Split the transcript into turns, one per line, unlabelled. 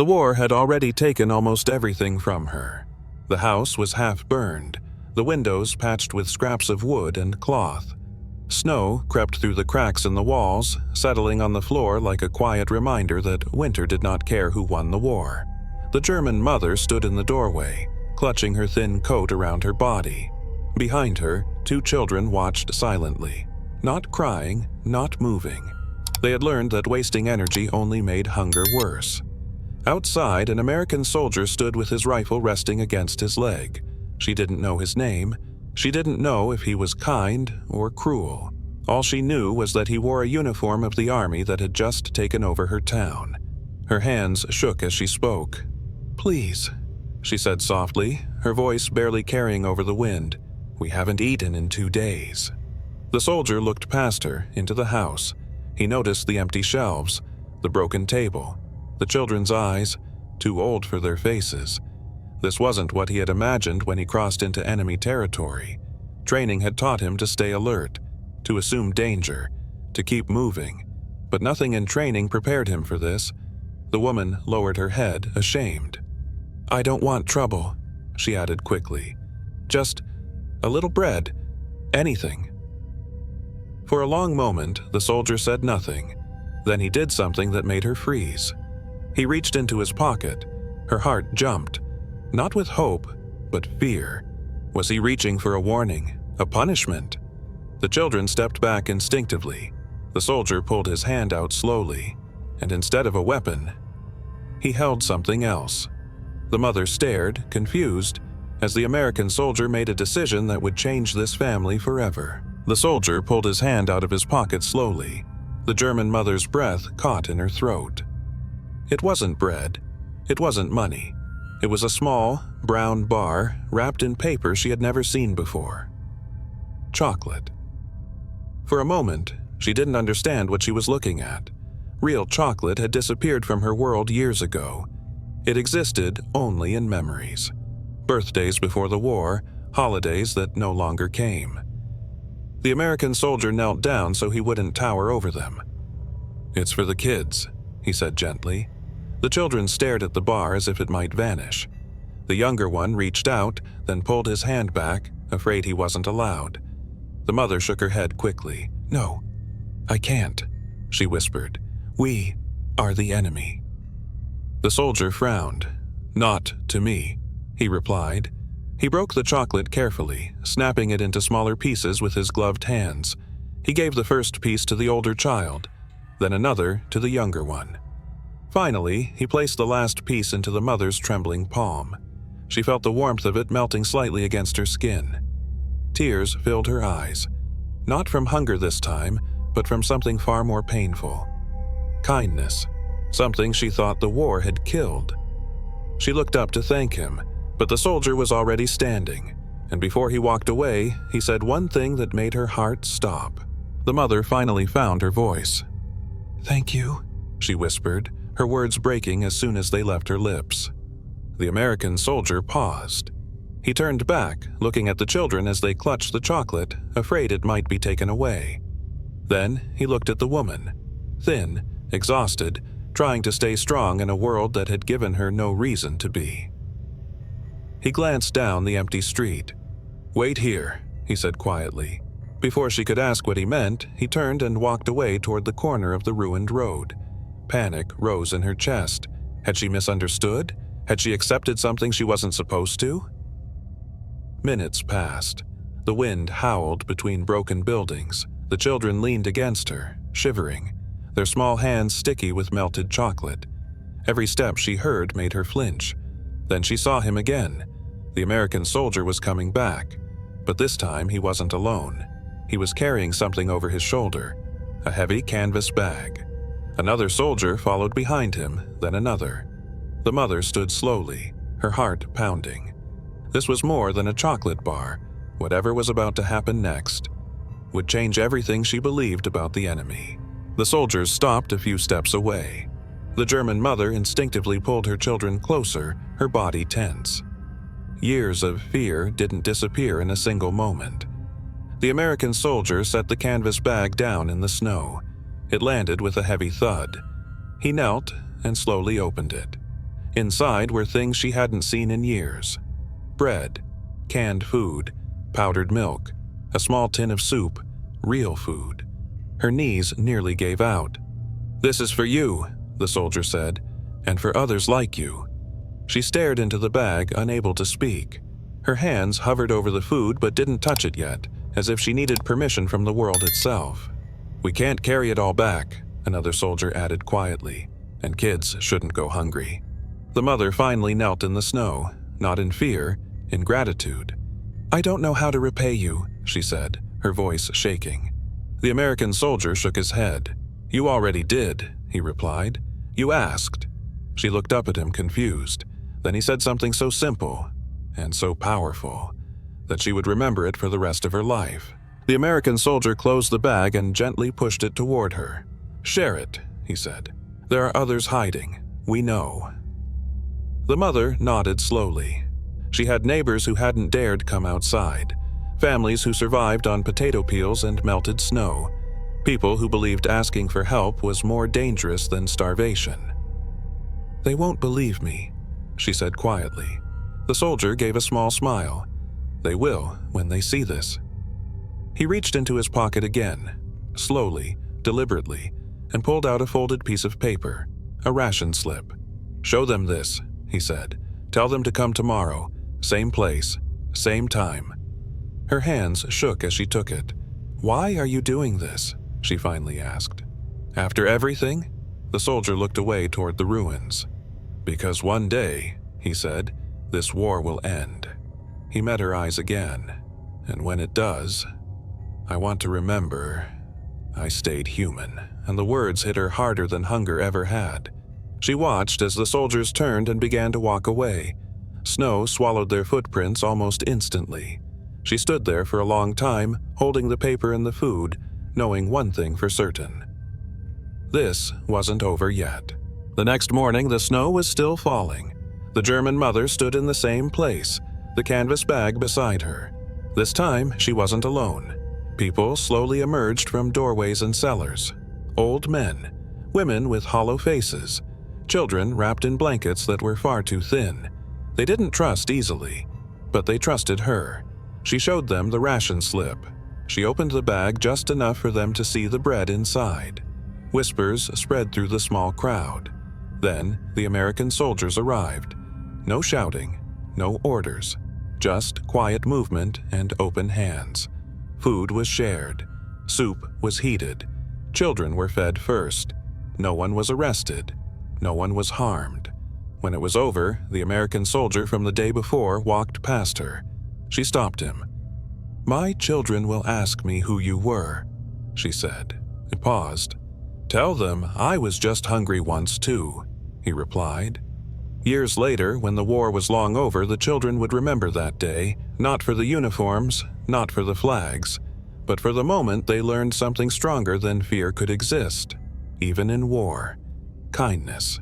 The war had already taken almost everything from her. The house was half burned, the windows patched with scraps of wood and cloth. Snow crept through the cracks in the walls, settling on the floor like a quiet reminder that winter did not care who won the war. The German mother stood in the doorway, clutching her thin coat around her body. Behind her, 2 children watched silently, not crying, not moving. They had learned that wasting energy only made hunger worse. Outside, an American soldier stood with his rifle resting against his leg. She didn't know his name. She didn't know if he was kind or cruel. All she knew was that he wore a uniform of the army that had just taken over her town. Her hands shook as she spoke. "Please," she said softly, her voice barely carrying over the wind. "We haven't eaten in 2 days." The soldier looked past her, into the house. He noticed the empty shelves, the broken table, the children's eyes, too old for their faces. This wasn't what he had imagined when he crossed into enemy territory. Training had taught him to stay alert, to assume danger, to keep moving. But nothing in training prepared him for this. The woman lowered her head, ashamed. "I don't want trouble," she added quickly. "Just a little bread. Anything." For a long moment, the soldier said nothing. Then he did something that made her freeze. He reached into his pocket. Her heart jumped. Not with hope, but fear. Was he reaching for a warning, a punishment? The children stepped back instinctively. The soldier pulled his hand out slowly, and instead of a weapon, he held something else. The mother stared, confused, as the American soldier made a decision that would change this family forever. The soldier pulled his hand out of his pocket slowly. The German mother's breath caught in her throat. It wasn't bread. It wasn't money. It was a small, brown bar wrapped in paper she had never seen before. Chocolate. For a moment, she didn't understand what she was looking at. Real chocolate had disappeared from her world years ago. It existed only in memories. Birthdays before the war, holidays that no longer came. The American soldier knelt down so he wouldn't tower over them. "It's for the kids," he said gently. The children stared at the bar as if it might vanish. The younger one reached out, then pulled his hand back, afraid he wasn't allowed. The mother shook her head quickly. "No, I can't," she whispered. "We are the enemy." The soldier frowned. "Not to me," he replied. He broke the chocolate carefully, snapping it into smaller pieces with his gloved hands. He gave the first piece to the older child, then another to the younger one. Finally, he placed the last piece into the mother's trembling palm. She felt the warmth of it melting slightly against her skin. Tears filled her eyes. Not from hunger this time, but from something far more painful. Kindness. Something she thought the war had killed. She looked up to thank him, but the soldier was already standing, and before he walked away, he said one thing that made her heart stop. The mother finally found her voice. "Thank you," she whispered, her words breaking as soon as they left her lips. The American soldier paused. He turned back, looking at the children as they clutched the chocolate, afraid it might be taken away. Then he looked at the woman, thin, exhausted, trying to stay strong in a world that had given her no reason to be. He glanced down the empty street. "Wait here," he said quietly. Before she could ask what he meant, he turned and walked away toward the corner of the ruined road. Panic rose in her chest. Had she misunderstood? Had she accepted something she wasn't supposed to? Minutes passed. The wind howled between broken buildings. The children leaned against her, shivering, their small hands sticky with melted chocolate. Every step she heard made her flinch. Then she saw him again. The American soldier was coming back, but this time he wasn't alone. He was carrying something over his shoulder, a heavy canvas bag. Another soldier followed behind him, then another. The mother stood slowly, her heart pounding. This was more than a chocolate bar. Whatever was about to happen next would change everything she believed about the enemy. The soldiers stopped a few steps away. The German mother instinctively pulled her children closer, her body tense. Years of fear didn't disappear in a single moment. The American soldier set the canvas bag down in the snow. It landed with a heavy thud. He knelt and slowly opened it. Inside were things she hadn't seen in years. Bread, canned food, powdered milk, a small tin of soup, real food. Her knees nearly gave out. "This is for you," the soldier said, "and for others like you." She stared into the bag, unable to speak. Her hands hovered over the food but didn't touch it yet, as if she needed permission from the world itself. "We can't carry it all back," another soldier added quietly, "and kids shouldn't go hungry." The mother finally knelt in the snow, not in fear, in gratitude. "I don't know how to repay you," she said, her voice shaking. The American soldier shook his head. "You already did," he replied. "You asked." She looked up at him confused. Then he said something so simple and so powerful that she would remember it for the rest of her life. The American soldier closed the bag and gently pushed it toward her. "Share it," he said. "There are others hiding. We know." The mother nodded slowly. She had neighbors who hadn't dared come outside, families who survived on potato peels and melted snow, people who believed asking for help was more dangerous than starvation. "They won't believe me," she said quietly. The soldier gave a small smile. "They will when they see this." He reached into his pocket again, slowly, deliberately, and pulled out a folded piece of paper, a ration slip. "Show them this," he said. "Tell them to come tomorrow, same place, same time." Her hands shook as she took it. "Why are you doing this?" she finally asked. "After everything?" The soldier looked away toward the ruins. "Because one day," he said, "this war will end." He met her eyes again. "And when it does, I want to remember I stayed human." And the words hit her harder than hunger ever had. She watched as the soldiers turned and began to walk away. Snow swallowed their footprints almost instantly. She stood there for a long time, holding the paper and the food, knowing one thing for certain. This wasn't over yet. The next morning, the snow was still falling. The German mother stood in the same place, the canvas bag beside her. This time, she wasn't alone. People slowly emerged from doorways and cellars. Old men, women with hollow faces, children wrapped in blankets that were far too thin. They didn't trust easily, but they trusted her. She showed them the ration slip. She opened the bag just enough for them to see the bread inside. Whispers spread through the small crowd. Then the American soldiers arrived. No shouting, no orders, just quiet movement and open hands. Food was shared. Soup was heated. Children were fed first. No one was arrested. No one was harmed. When it was over, the American soldier from the day before walked past her. She stopped him. "My children will ask me who you were," she said. He paused. "Tell them I was just hungry once too," he replied. Years later, when the war was long over, the children would remember that day, not for the uniforms, not for the flags, but for the moment they learned something stronger than fear could exist, even in war: kindness.